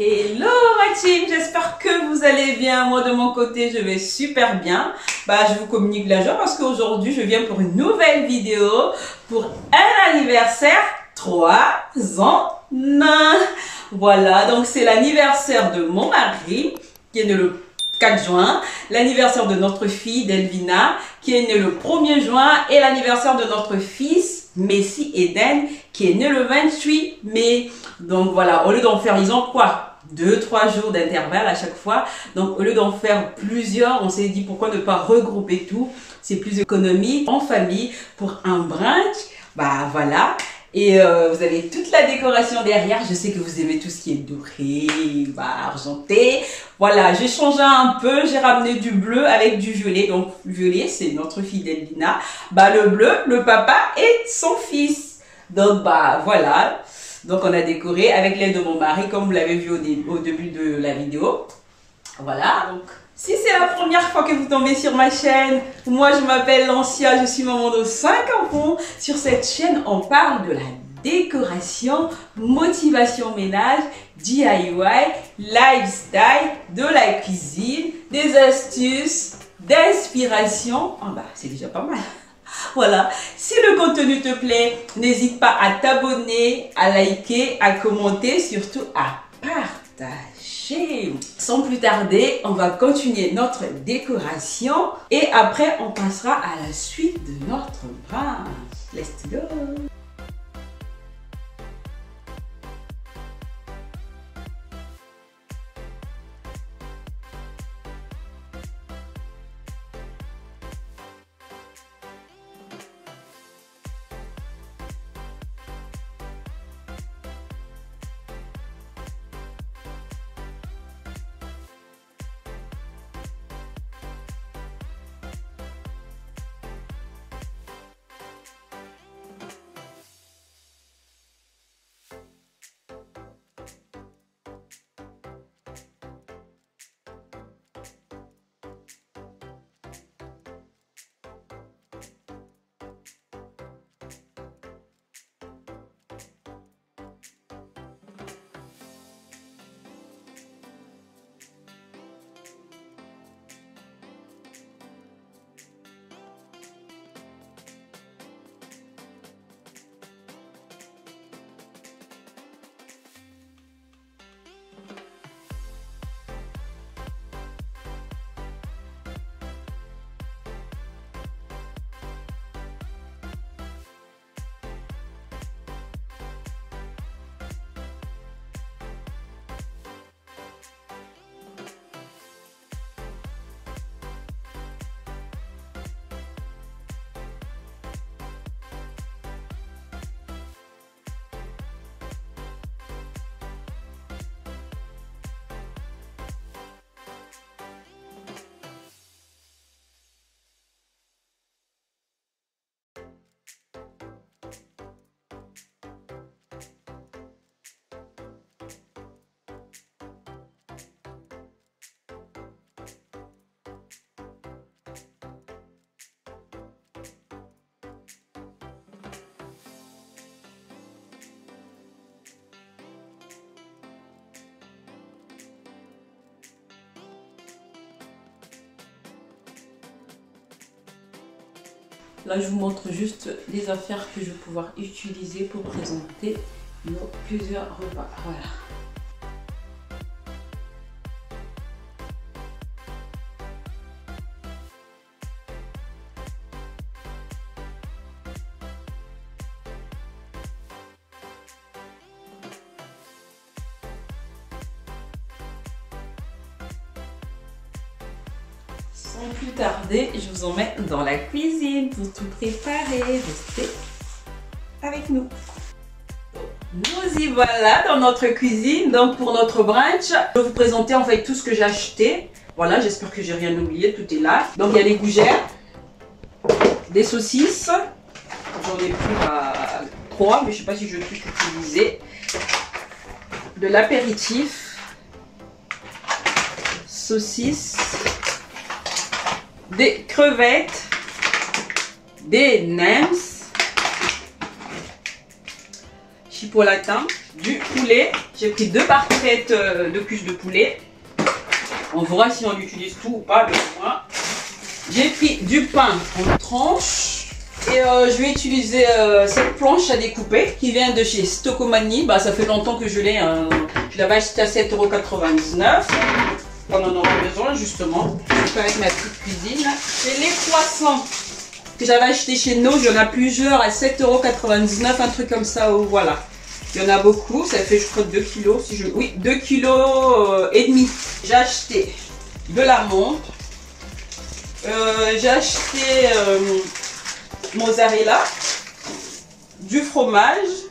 Hello ma team, j'espère que vous allez bien. Moi de mon côté je vais super bien. Je vous communique la joie parce qu'aujourd'hui je viens pour une nouvelle vidéo pour un anniversaire 3 ans. Voilà, donc c'est l'anniversaire de mon mari qui est né le 4 juin, l'anniversaire de notre fille Delvina qui est née le 1er juin et l'anniversaire de notre fils Messi Eden qui est né le 28 mai. Donc voilà, au lieu d'en faire, ils ont quoi? 2-3 jours d'intervalle à chaque fois. Donc au lieu d'en faire plusieurs, on s'est dit pourquoi ne pas regrouper tout. C'est plus économique en famille pour un brunch. Voilà. Et vous avez toute la décoration derrière. Je sais que vous aimez tout ce qui est doré, argenté. Voilà, j'ai changé un peu. J'ai ramené du bleu avec du violet. Donc violet, c'est notre fille Delvina. Le bleu, le papa et son fils. Donc voilà. Donc on a décoré avec l'aide de mon mari comme vous l'avez vu au début de la vidéo. Voilà, donc si c'est la première fois que vous tombez sur ma chaîne, moi je m'appelle Lancia, je suis maman de 5 enfants. Sur cette chaîne, on parle de la décoration, motivation ménage, DIY, lifestyle, de la cuisine, des astuces, d'inspiration. C'est déjà pas mal. Voilà, si le contenu te plaît, n'hésite pas à t'abonner, à liker, à commenter, surtout à partager. Sans plus tarder, on va continuer notre décoration et après on passera à la suite de notre brunch. Let's go! Là, je vous montre juste les affaires que je vais pouvoir utiliser pour présenter nos plusieurs repas. Voilà. Sans plus tarder, je vous emmène dans la cuisine pour tout préparer. Restez avec nous. Nous y voilà dans notre cuisine. Donc pour notre brunch, je vais vous présenter en fait tout ce que j'ai acheté. Voilà, j'espère que j'ai rien oublié, tout est là. Donc il y a les gougères, des saucisses. J'en ai pris 3, mais je ne sais pas si je vais tout utiliser. De l'apéritif, saucisses, des crevettes, des nems, chipolatin, du poulet. J'ai pris 2 barquettes de cuisses de poulet. On verra si on utilise tout ou pas, le moins. J'ai pris du pain en tranches. Et je vais utiliser cette planche à découper qui vient de chez Stocomanie. Bah, ça fait longtemps que je l'ai. Je l'avais acheté à 7,99 €. On en aura besoin justement. Je vais faire avec ma petite cuisine. C'est les poissons que j'avais acheté chez nous. Il y en a plusieurs à 7,99 €, un truc comme ça. Oh, voilà. Il y en a beaucoup. Ça fait je crois 2 kilos. Si je... Oui, 2 kilos et demi. J'ai acheté de l'amande. J'ai acheté mozzarella, du fromage.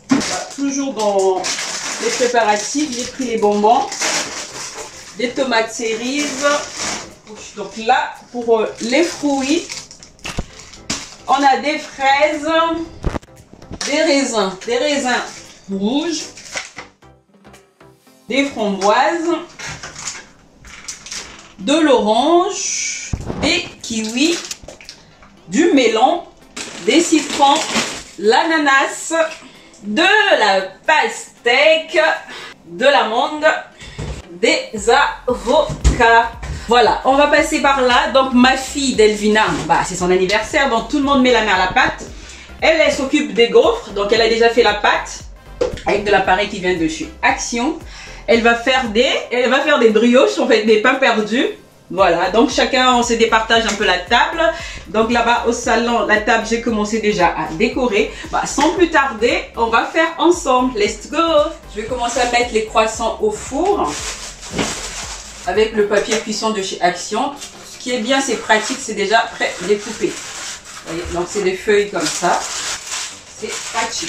Voilà, toujours dans les préparatifs, j'ai pris les bonbons, des tomates cerises. Donc là, pour les fruits, on a des fraises, des raisins rouges, des framboises, de l'orange, des kiwis, du melon, des citrons, l'ananas, de la pastèque, de l'amande, des avocats. Voilà, on va passer par là. Donc ma fille Delvina, bah, c'est son anniversaire, donc tout le monde met la main à la pâte. Elle s'occupe des gaufres, donc elle a déjà fait la pâte avec de l'appareil qui vient de chez Action. Elle va faire des brioches, en fait des pains perdus. Voilà, donc chacun on se départage un peu la table. Donc là-bas au salon, la table, j'ai commencé déjà à décorer. Bah, sans plus tarder, on va faire ensemble. Let's go! Je vais commencer à mettre les croissants au four avec le papier cuisson de chez Action. Ce qui est bien, c'est pratique, c'est déjà prêt découpé. Vous voyez, donc c'est des feuilles comme ça. C'est pratique.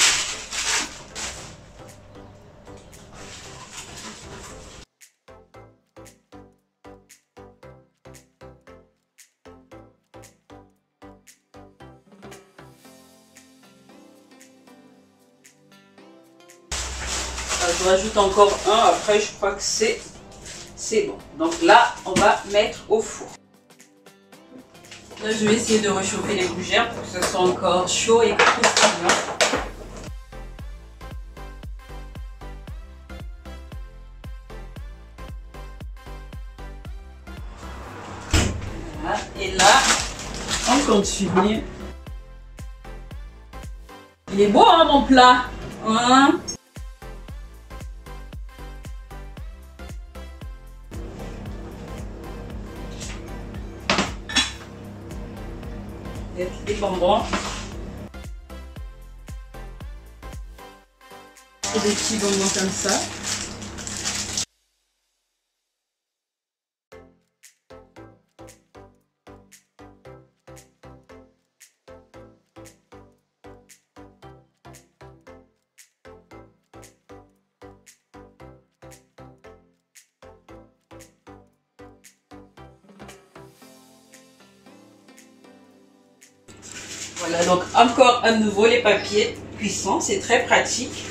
Je rajoute encore un, après je crois que c'est bon. Donc là, on va mettre au four. Là, je vais essayer de réchauffer les gougères pour que ce soit encore chaud et croustillant. Voilà. Et là, on continue. Il est beau, hein, mon plat, hein? Des bonbons. Et des petits bonbons comme ça. Voilà, donc encore à nouveau les papiers cuissants, c'est très pratique.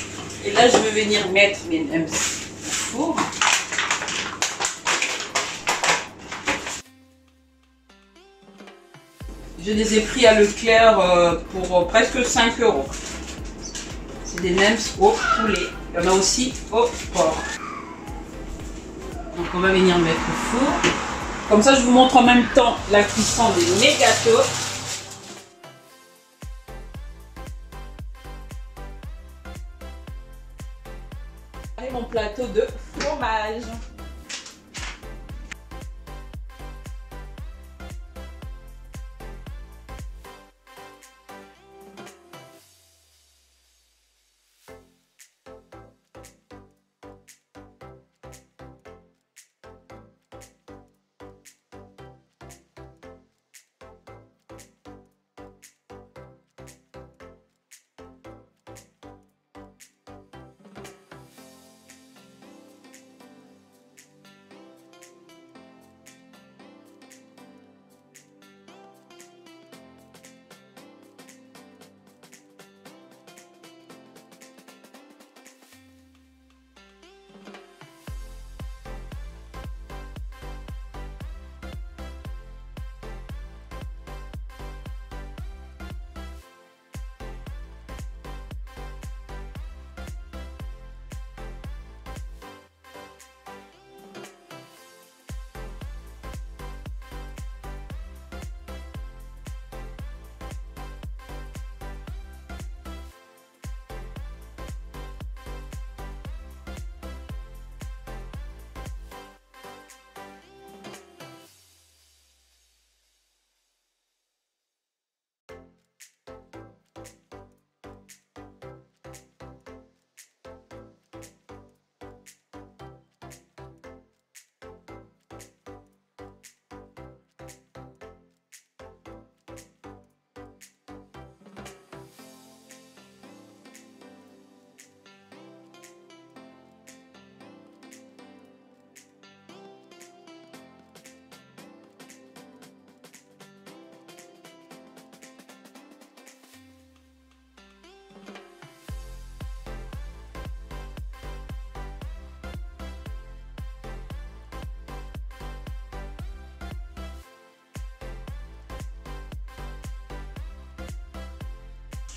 Et là, je vais venir mettre mes nems au four. Je les ai pris à Leclerc pour presque 5 €. C'est des nems au poulet. Il y en a aussi au porc. Donc on va venir mettre au four. Comme ça, je vous montre en même temps la cuisson des gâteaux. Et mon plateau de fromage.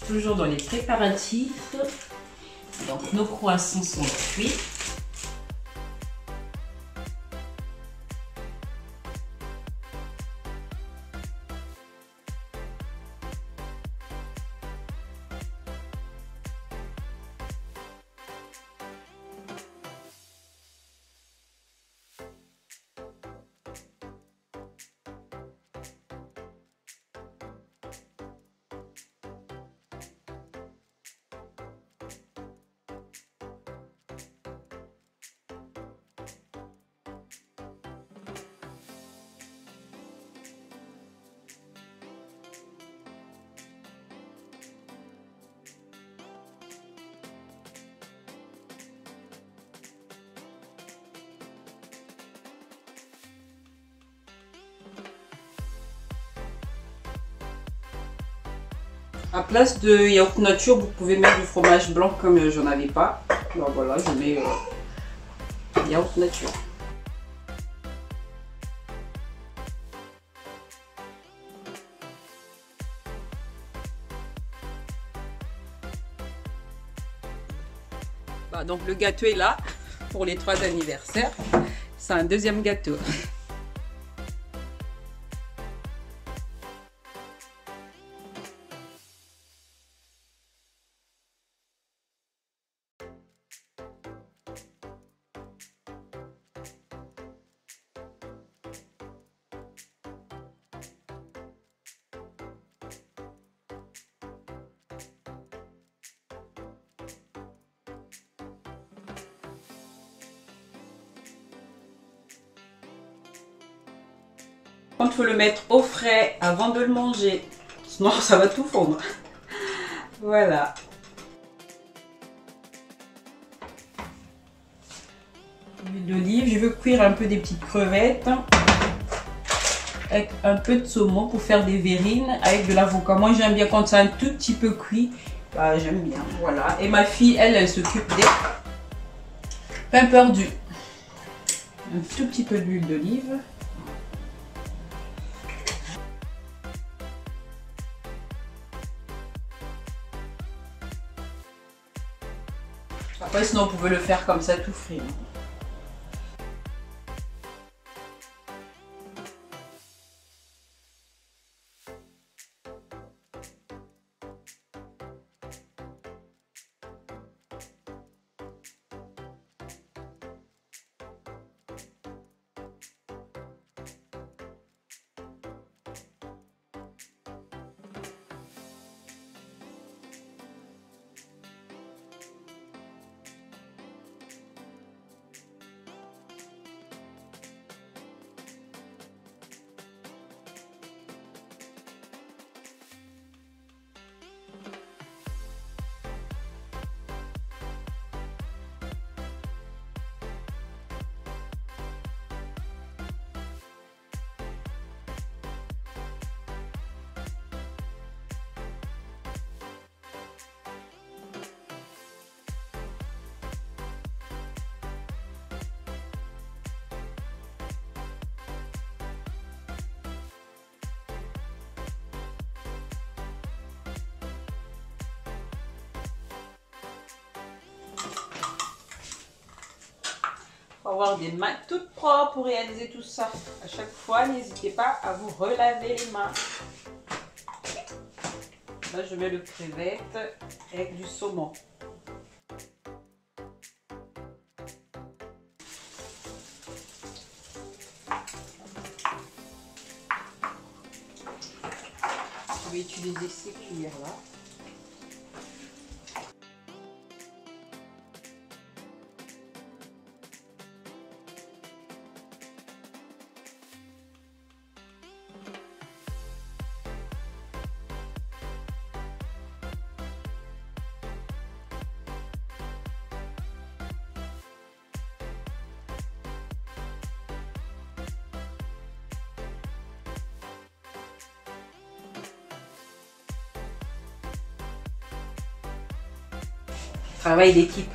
Toujours dans les préparatifs. Donc nos croissants sont cuits. À place de yaourt nature, vous pouvez mettre du fromage blanc comme j'en avais pas. Alors voilà, je mets yaourt nature. Bah, donc le gâteau est là pour les 3 anniversaires. C'est un deuxième gâteau. Il faut le mettre au frais avant de le manger, sinon ça va tout fondre. Voilà. L'huile d'olive, je veux cuire un peu des petites crevettes avec un peu de saumon pour faire des verrines avec de l'avocat. Moi j'aime bien quand c'est un tout petit peu cuit, bah, j'aime bien. Voilà. Et ma fille, elle s'occupe des pains perdus. Un tout petit peu d'huile d'olive. Après, sinon, on pouvait le faire comme ça tout frit. Pour avoir des mains toutes propres pour réaliser tout ça. À chaque fois, n'hésitez pas à vous relaver les mains. Là, je mets le crevette avec du saumon. Je vais utiliser ces cuillères-là. Travail d'équipe.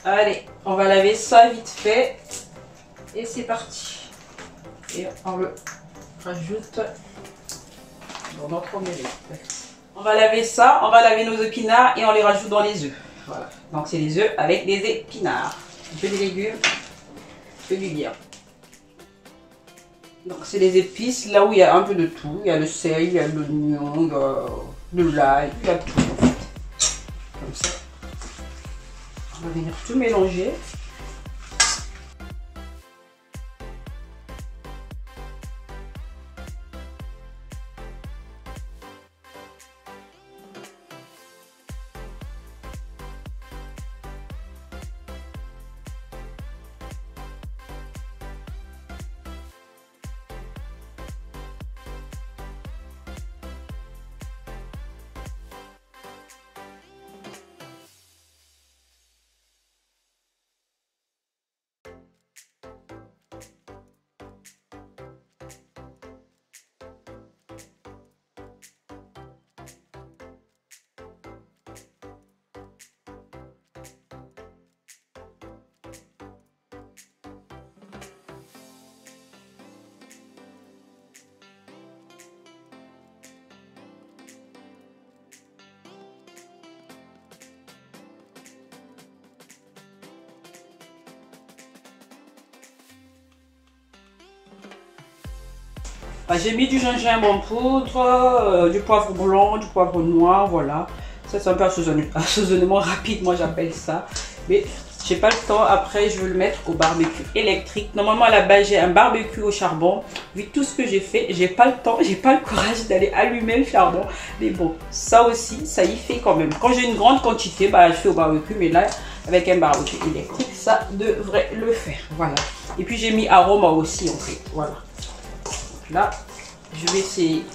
Allez, on va laver ça vite fait. Et c'est parti. Et on le rajoute dans notre omelette. On va laver ça, on va laver nos épinards et on les rajoute dans les œufs. Voilà. Donc c'est les œufs avec des épinards. Un peu de légumes, un peu du bien. Donc c'est les épices, là où il y a un peu de tout. Il y a le sel, il y a l'oignon, il y a de l'ail, il y a tout en fait. Comme ça. On va venir tout mélanger. J'ai mis du gingembre en poudre, du poivre blanc, du poivre noir, voilà. Ça c'est un peu assaisonnement rapide, moi j'appelle ça. Mais j'ai pas le temps, après je veux le mettre au barbecue électrique. Normalement à la base j'ai un barbecue au charbon. Vu tout ce que j'ai fait, j'ai pas le temps, j'ai pas le courage d'aller allumer le charbon. Mais bon, ça aussi, ça y fait quand même. Quand j'ai une grande quantité, bah, je fais au barbecue, mais là avec un barbecue électrique, ça devrait le faire. Voilà. Et puis j'ai mis aroma aussi en fait, voilà. Là, je vais essayer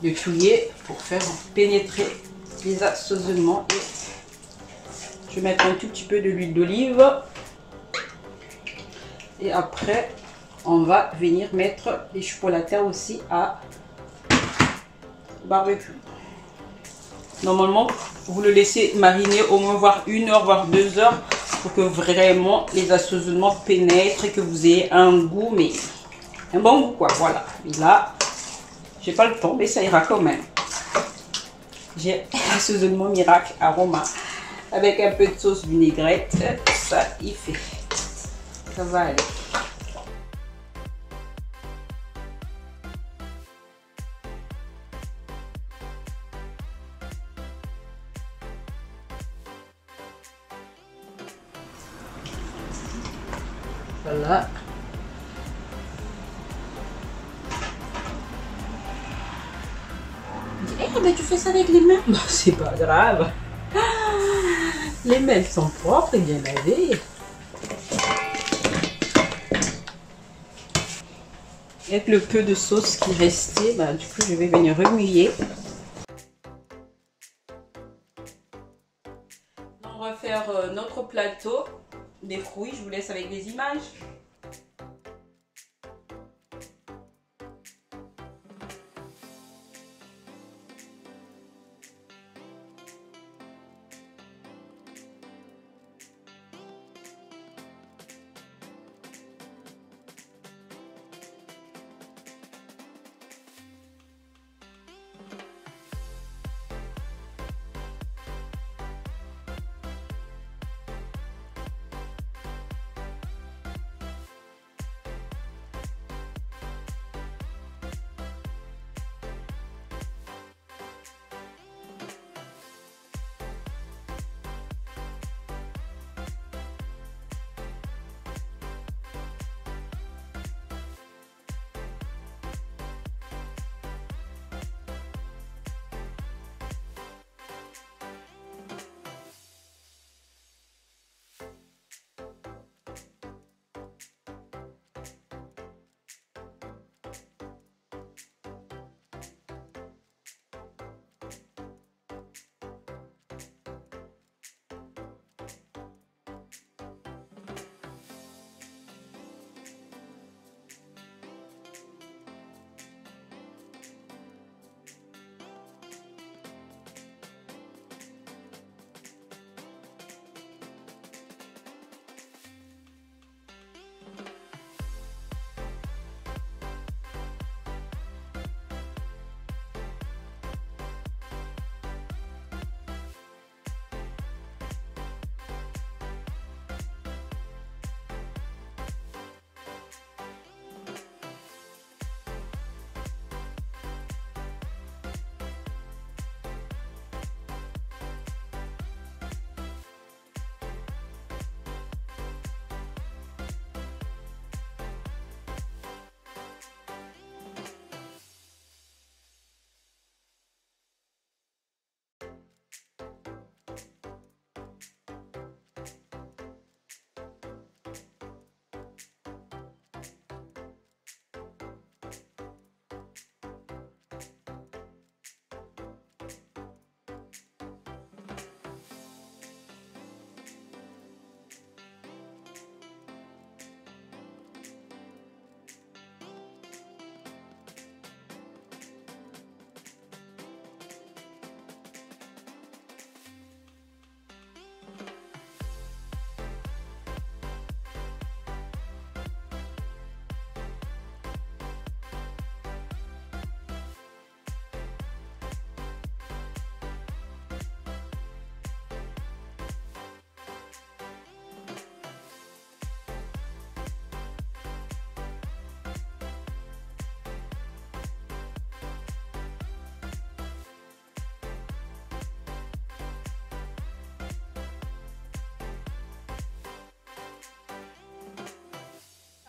de touiller pour faire pénétrer les assaisonnements. Et je vais mettre un tout petit peu de l'huile d'olive. Et après, on va venir mettre les chipolatas aussi à barbecue. Normalement, vous le laissez mariner au moins voire 1 heure, voire 2 heures pour que vraiment les assaisonnements pénètrent et que vous ayez un goût, mais un bon goût quoi, voilà. Et là, j'ai pas le temps, mais ça ira quand même. J'ai un assaisonnement miracle aroma avec un peu de sauce vinaigrette, ça y fait. Ça va aller. Voilà. Eh ben tu fais ça avec les mains? Non, c'est pas grave. Les mains sont propres et bien lavées. Avec le peu de sauce qui restait, bah, du coup je vais venir remuer. On va faire notre plateau des fruits. Je vous laisse avec des images.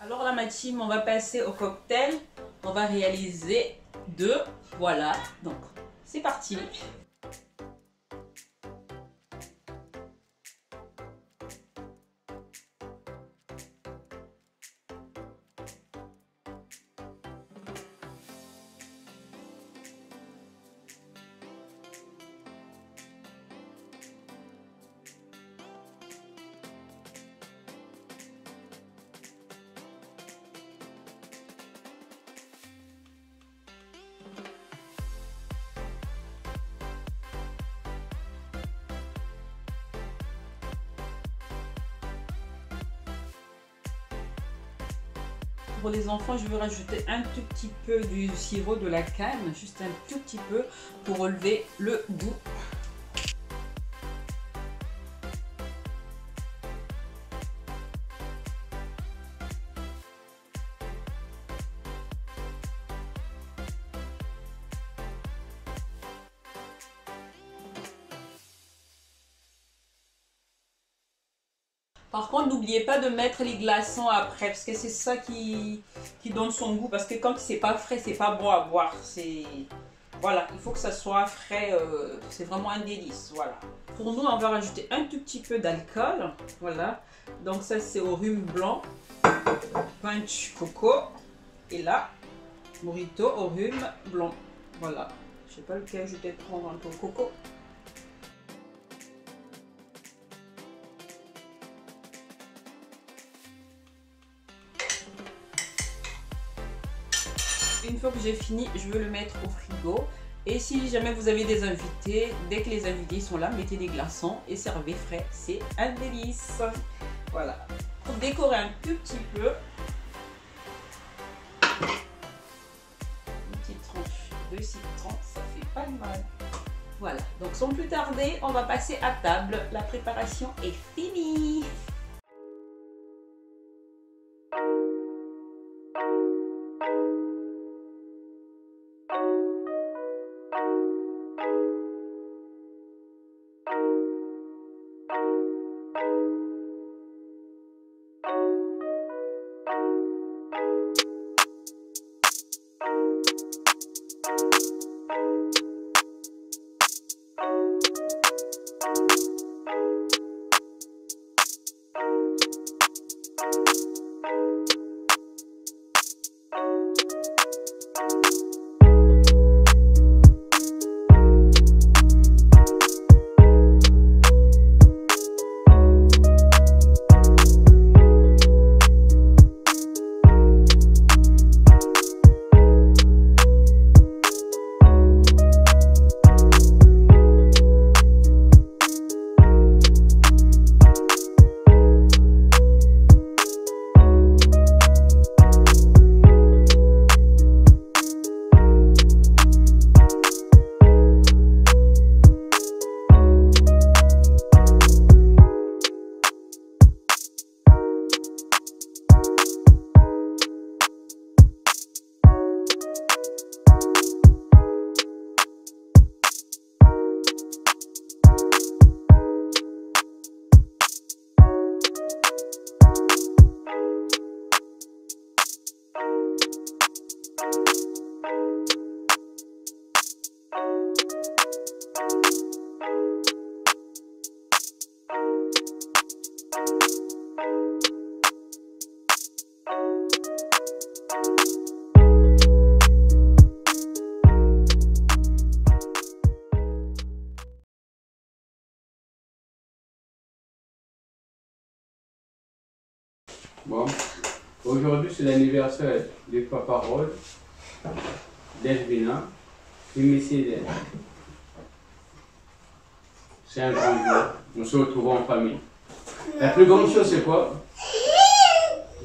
Alors là, ma team, on va passer au cocktail. On va réaliser 2. Voilà, donc c'est parti. Pour les enfants, je vais rajouter un tout petit peu du sirop de la canne, juste un tout petit peu pour relever le goût. Par contre, n'oubliez pas de mettre les glaçons après, parce que c'est ça qui donne son goût. Parce que quand c'est pas frais, c'est pas bon à boire. Voilà, il faut que ça soit frais. C'est vraiment un délice. Voilà. Pour nous, on va rajouter un tout petit peu d'alcool. Voilà. Donc ça, c'est au rhum blanc, punch coco. Et là, mojito au rhum blanc. Voilà. Je sais pas lequel je vais prendre un peu au coco. Une fois que j'ai fini, je veux le mettre au frigo. Et si jamais vous avez des invités, dès que les invités sont là, mettez des glaçons et servez frais. C'est un délice. Voilà. Pour décorer un tout petit peu, une petite tranche de citron, ça fait pas de mal. Voilà. Donc sans plus tarder, on va passer à table. La préparation est finie. Bon, aujourd'hui c'est l'anniversaire du Papa Rod, d'Elvina, et Missy d'elle. C'est un grand jour, on se retrouve en famille. La plus grande chose c'est quoi?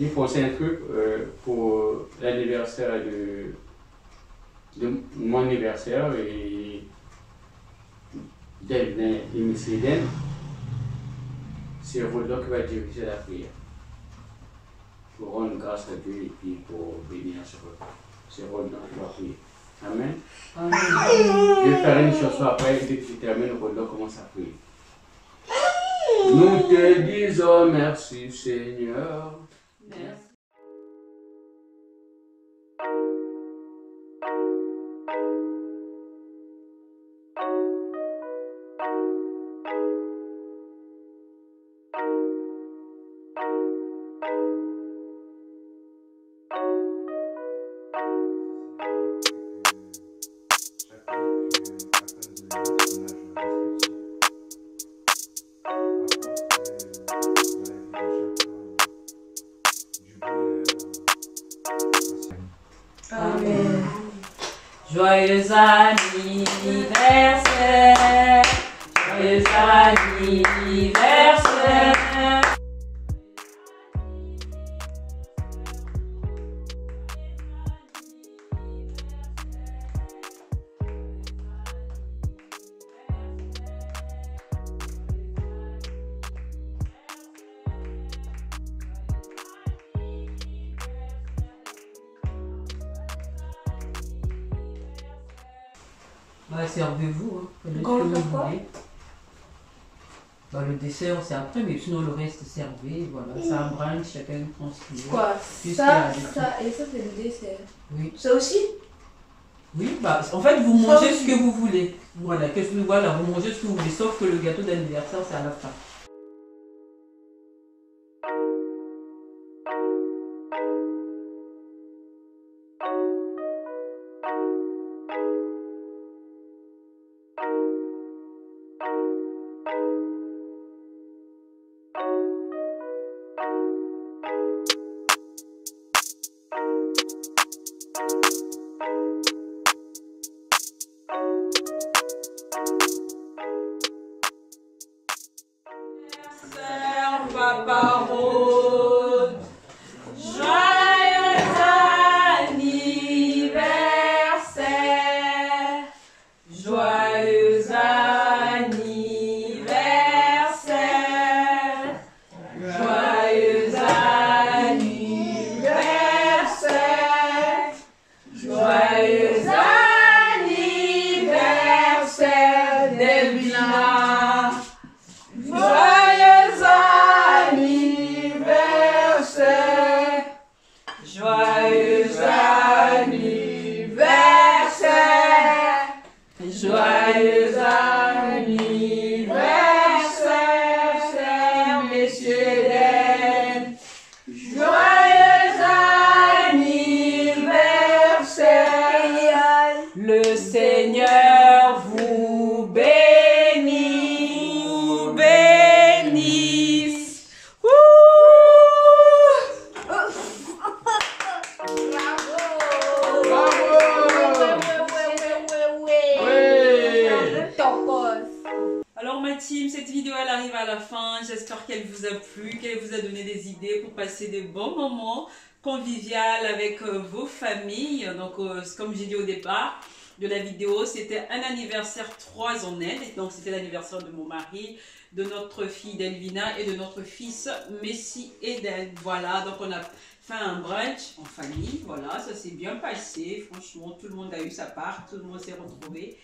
J'ai pensé un truc pour l'anniversaire de mon anniversaire et d'Elvina et Missy d'elle. C'est Rodolphe qui va diriger la prière. Pour rendre grâce à Dieu et puis pour bénir ce repas. C'est Rodolphe qui va prier. Amen. Je vais faire une chanson après, dès que je termine, Rodolphe commence à prier. Nous te disons merci Seigneur. Merci. Joyeux anniversaire, joyeux anniversaire. Ouais, servez-vous, hein. Prenez ce Quand que on vous fait quoi voulez. Bah, le dessert c'est après, mais sinon le reste servez, voilà. C'est un brunch, chacun prend ce qu'il veut. Quoi? Juste Ça, qu'il y a des ça et ça c'est le dessert. Oui. Ça aussi? Oui, bah en fait vous mangez ce que vous voulez. Voilà, voilà, vous mangez ce que vous voulez, sauf que le gâteau d'anniversaire c'est à la fin. Papa Rose, joyeux anniversaire, joyeux anniversaire, joyeux anniversaire, joyeux anniversaire Delvina. Joyeux anniversaire, joyeux anniversaire, chers messieurs dames. Joyeux anniversaire, le Seigneur vous bénisse, vous bénisse. Alors ma team, cette vidéo elle arrive à la fin, j'espère qu'elle vous a plu, qu'elle vous a donné des idées pour passer des bons moments conviviaux avec vos familles. Donc comme j'ai dit au départ de la vidéo, c'était un anniversaire 3 en aide, donc c'était l'anniversaire de mon mari, de notre fille Delvina et de notre fils Messi Eden. Voilà, donc on a fait un brunch en famille, voilà, ça s'est bien passé, franchement tout le monde a eu sa part, tout le monde s'est retrouvé.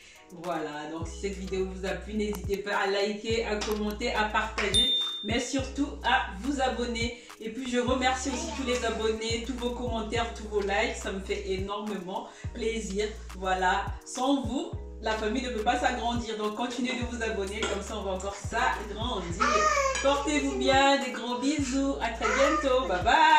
Voilà, donc si cette vidéo vous a plu, n'hésitez pas à liker, à commenter, à partager, mais surtout à vous abonner. Et puis je remercie aussi tous les abonnés, tous vos commentaires, tous vos likes, ça me fait énormément plaisir. Voilà, sans vous, la famille ne peut pas s'agrandir, donc continuez de vous abonner, comme ça on va encore s'agrandir. Portez-vous bien, des gros bisous, à très bientôt, bye bye.